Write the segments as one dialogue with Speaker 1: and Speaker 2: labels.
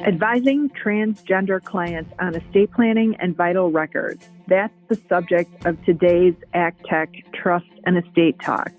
Speaker 1: Advising transgender clients on estate planning and vital records. That's the subject of today's ACTEC Trust and Estate Talk.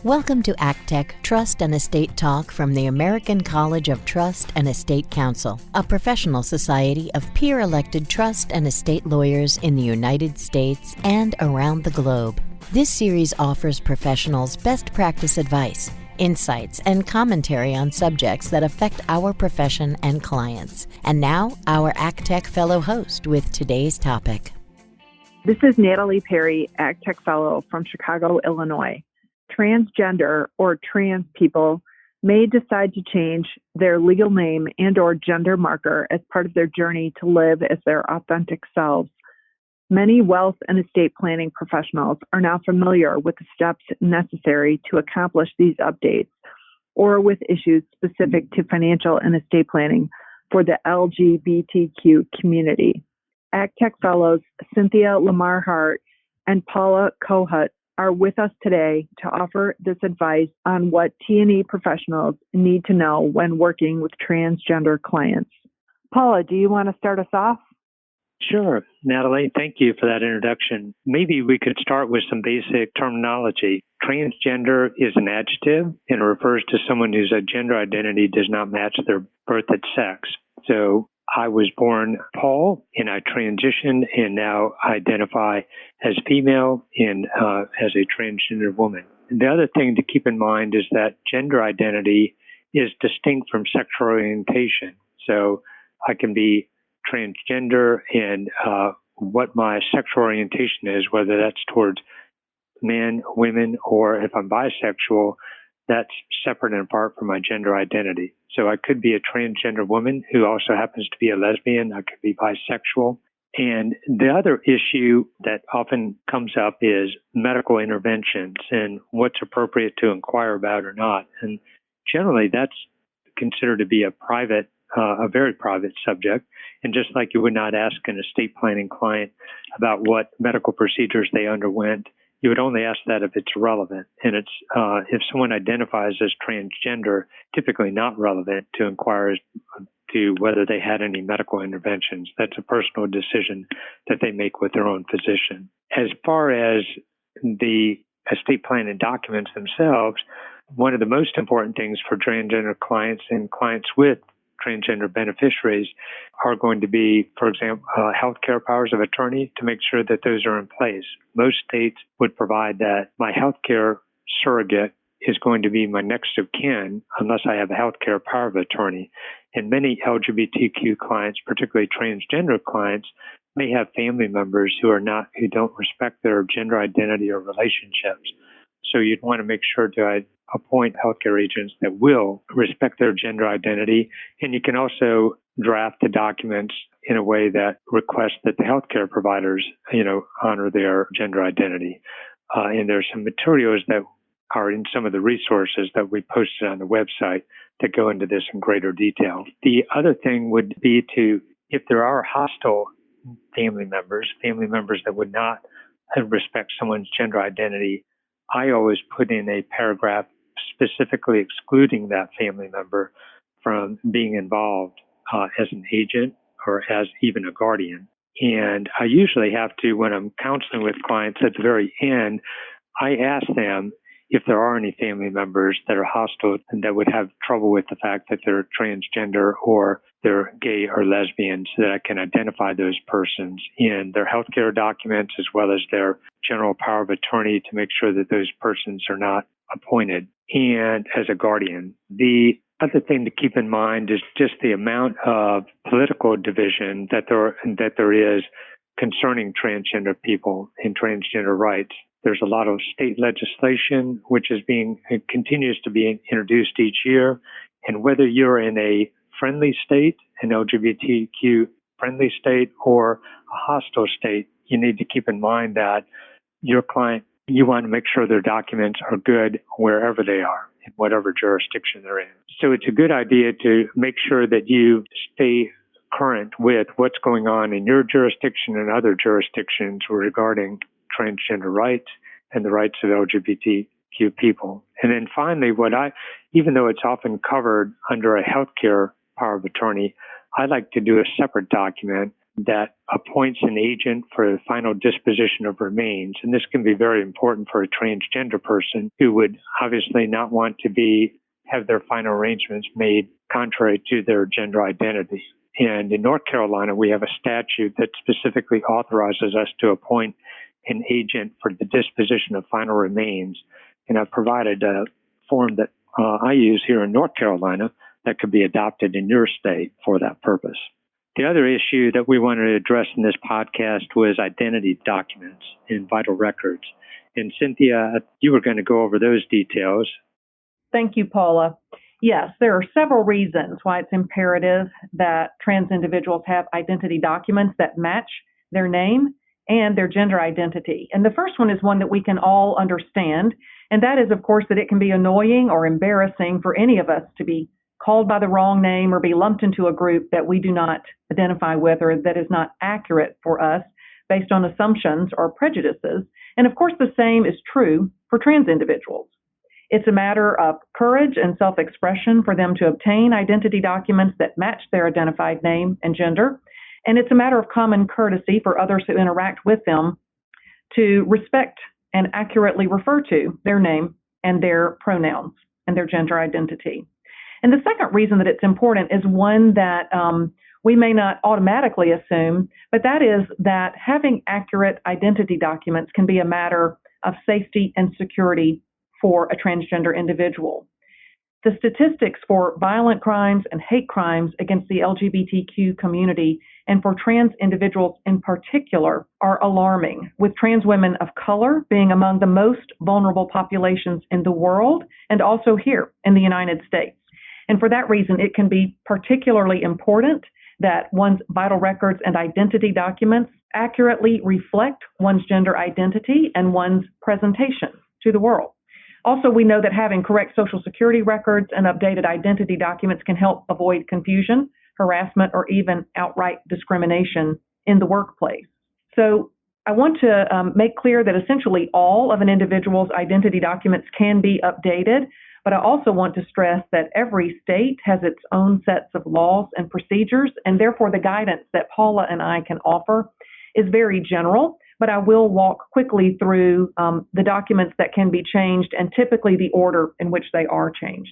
Speaker 2: Welcome to ACTEC Trust and Estate Talk from the American College of Trust and Estate Counsel, a professional society of peer-elected trust and estate lawyers in the United States and around the globe. This series offers professionals best practice advice, insights, and commentary on subjects that affect our profession and clients. And now, our ACTEC Fellow host with today's topic.
Speaker 1: This is Natalie Perry, ACTEC Fellow from Chicago, Illinois. Transgender or trans people may decide to change their legal name and or gender marker as part of their journey to live as their authentic selves. Many wealth and estate planning professionals are now familiar with the steps necessary to accomplish these updates or with issues specific to financial and estate planning for the LGBTQ community. ACTEC Fellows Cynthia Lamar-Hart and Paula Kohut are with us today to offer this advice on what T&E professionals need to know when working with transgender clients. Paula, do you want to start us off?
Speaker 3: Sure, Natalie. Thank you for that introduction. Maybe we could start with some basic terminology. Transgender is an adjective and it refers to someone whose gender identity does not match their birth at sex. So I was born Paul and I transitioned and now identify as female and as a transgender woman. And the other thing to keep in mind is that gender identity is distinct from sexual orientation. So I can be transgender and what my sexual orientation is, whether that's towards men, women, or if I'm bisexual, that's separate and apart from my gender identity. So I could be a transgender woman who also happens to be a lesbian. I could be bisexual. And the other issue that often comes up is medical interventions and what's appropriate to inquire about or not. And generally, that's considered to be a very private subject. And just like you would not ask an estate planning client about what medical procedures they underwent, you would only ask that if it's relevant. And it's if someone identifies as transgender, typically not relevant to inquire as to whether they had any medical interventions. That's a personal decision that they make with their own physician. As far as the estate planning documents themselves, one of the most important things for transgender clients and clients with transgender beneficiaries are going to be, for example, healthcare powers of attorney to make sure that those are in place. Most states would provide that my healthcare surrogate is going to be my next of kin unless I have a healthcare power of attorney. And many LGBTQ clients, particularly transgender clients, may have family members who don't respect their gender identity or relationships. So you'd want to make sure to appoint healthcare agents that will respect their gender identity. And you can also draft the documents in a way that requests that the healthcare providers, honor their gender identity. And there's some materials that are in some of the resources that we posted on the website that go into this in greater detail. The other thing would be if there are hostile family members that would not respect someone's gender identity, I always put in a paragraph specifically excluding that family member from being involved as an agent or as even a guardian. And I usually have to, when I'm counseling with clients at the very end, I ask them if there are any family members that are hostile and that would have trouble with the fact that they're transgender or they're gay or lesbian, so that I can identify those persons in their healthcare documents as well as their general power of attorney to make sure that those persons are not appointed, and as a guardian. The other thing to keep in mind is just the amount of political division that there is concerning transgender people and transgender rights. There's a lot of state legislation which continues to be introduced each year, and whether you're in a friendly state, an LGBTQ friendly state, or a hostile state, you need to keep in mind that your client, you want to make sure their documents are good wherever they are, in whatever jurisdiction they're in. So it's a good idea to make sure that you stay current with what's going on in your jurisdiction and other jurisdictions regarding transgender rights and the rights of LGBTQ people. And then finally, even though it's often covered under a healthcare power of attorney, I like to do a separate document that appoints an agent for the final disposition of remains. And this can be very important for a transgender person who would obviously not want to have their final arrangements made contrary to their gender identity. And in North Carolina, we have a statute that specifically authorizes us to appoint an agent for the disposition of final remains. And I've provided a form that I use here in North Carolina that could be adopted in your state for that purpose. The other issue that we wanted to address in this podcast was identity documents and vital records. And Cynthia, you were going to go over those details.
Speaker 4: Thank you, Paula. Yes, there are several reasons why it's imperative that trans individuals have identity documents that match their name and their gender identity. And the first one is one that we can all understand, and that is, of course, that it can be annoying or embarrassing for any of us to be called by the wrong name or be lumped into a group that we do not identify with or that is not accurate for us based on assumptions or prejudices. And of course, the same is true for trans individuals. It's a matter of courage and self-expression for them to obtain identity documents that match their identified name and gender. And it's a matter of common courtesy for others who interact with them to respect and accurately refer to their name and their pronouns and their gender identity. And the second reason that it's important is one that we may not automatically assume, but that is that having accurate identity documents can be a matter of safety and security for a transgender individual. The statistics for violent crimes and hate crimes against the LGBTQ community and for trans individuals in particular are alarming, with trans women of color being among the most vulnerable populations in the world and also here in the United States. And for that reason, it can be particularly important that one's vital records and identity documents accurately reflect one's gender identity and one's presentation to the world. Also, we know that having correct Social Security records and updated identity documents can help avoid confusion, harassment, or even outright discrimination in the workplace. So I want to make clear that essentially all of an individual's identity documents can be updated, but I also want to stress that every state has its own sets of laws and procedures, and therefore the guidance that Paula and I can offer is very general, but I will walk quickly through the documents that can be changed and typically the order in which they are changed.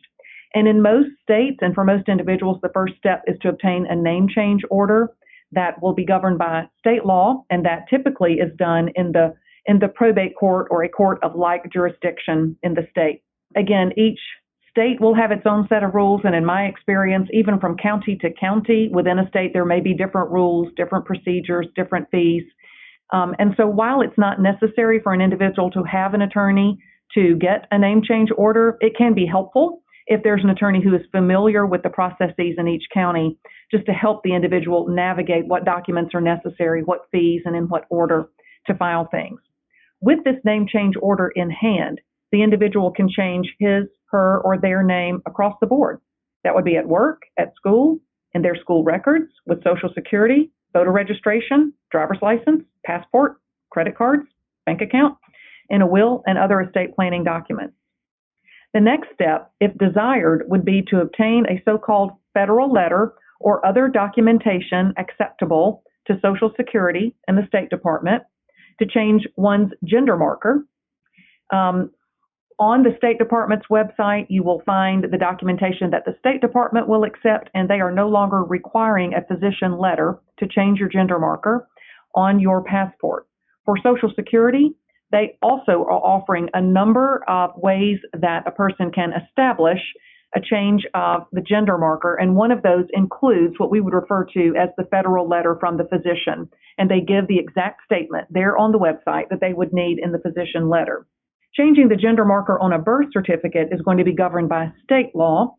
Speaker 4: And in most states and for most individuals, the first step is to obtain a name change order that will be governed by state law, and that typically is done in the probate court or a court of like jurisdiction in the state. Again, each state will have its own set of rules, and in my experience, even from county to county within a state, there may be different rules, different procedures, different fees. And so while it's not necessary for an individual to have an attorney to get a name change order, it can be helpful if there's an attorney who is familiar with the processes in each county, just to help the individual navigate what documents are necessary, what fees, and in what order to file things. With this name change order in hand, the individual can change his, her, or their name across the board. That would be at work, at school, in their school records, with Social Security, voter registration, driver's license, passport, credit cards, bank account, in a will and other estate planning documents. The next step, if desired, would be to obtain a so-called federal letter or other documentation acceptable to Social Security and the State Department to change one's gender marker. On the State Department's website, you will find the documentation that the State Department will accept, and they are no longer requiring a physician letter to change your gender marker on your passport. For Social Security, they also are offering a number of ways that a person can establish a change of the gender marker, and one of those includes what we would refer to as the federal letter from the physician, and they give the exact statement there on the website that they would need in the physician letter. Changing the gender marker on a birth certificate is going to be governed by state law,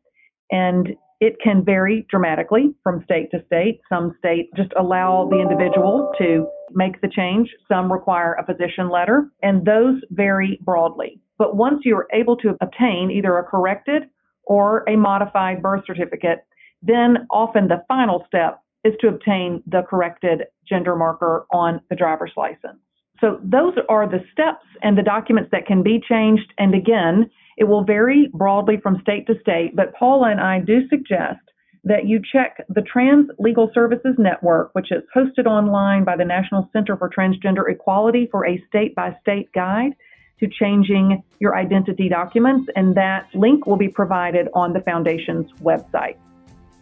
Speaker 4: and it can vary dramatically from state to state. Some states just allow the individual to make the change. Some require a physician letter, and those vary broadly. But once you are able to obtain either a corrected or a modified birth certificate, then often the final step is to obtain the corrected gender marker on the driver's license. So those are the steps and the documents that can be changed. And again, it will vary broadly from state to state, but Paula and I do suggest that you check the Trans Legal Services Network, which is hosted online by the National Center for Transgender Equality, for a state-by-state guide to changing your identity documents, and that link will be provided on the Foundation's website.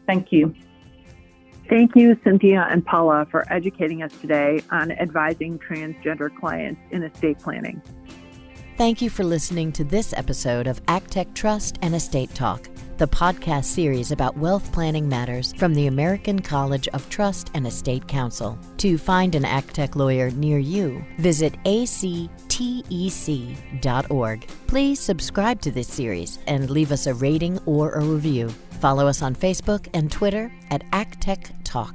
Speaker 4: Thank you.
Speaker 1: Thank you, Cynthia and Paula, for educating us today on advising transgender clients in estate planning.
Speaker 2: Thank you for listening to this episode of ACTEC Trust and Estate Talk, the podcast series about wealth planning matters from the American College of Trust and Estate Counsel. To find an ACTEC lawyer near you, visit actec.org. Please subscribe to this series and leave us a rating or a review. Follow us on Facebook and Twitter at ACTEC Talk.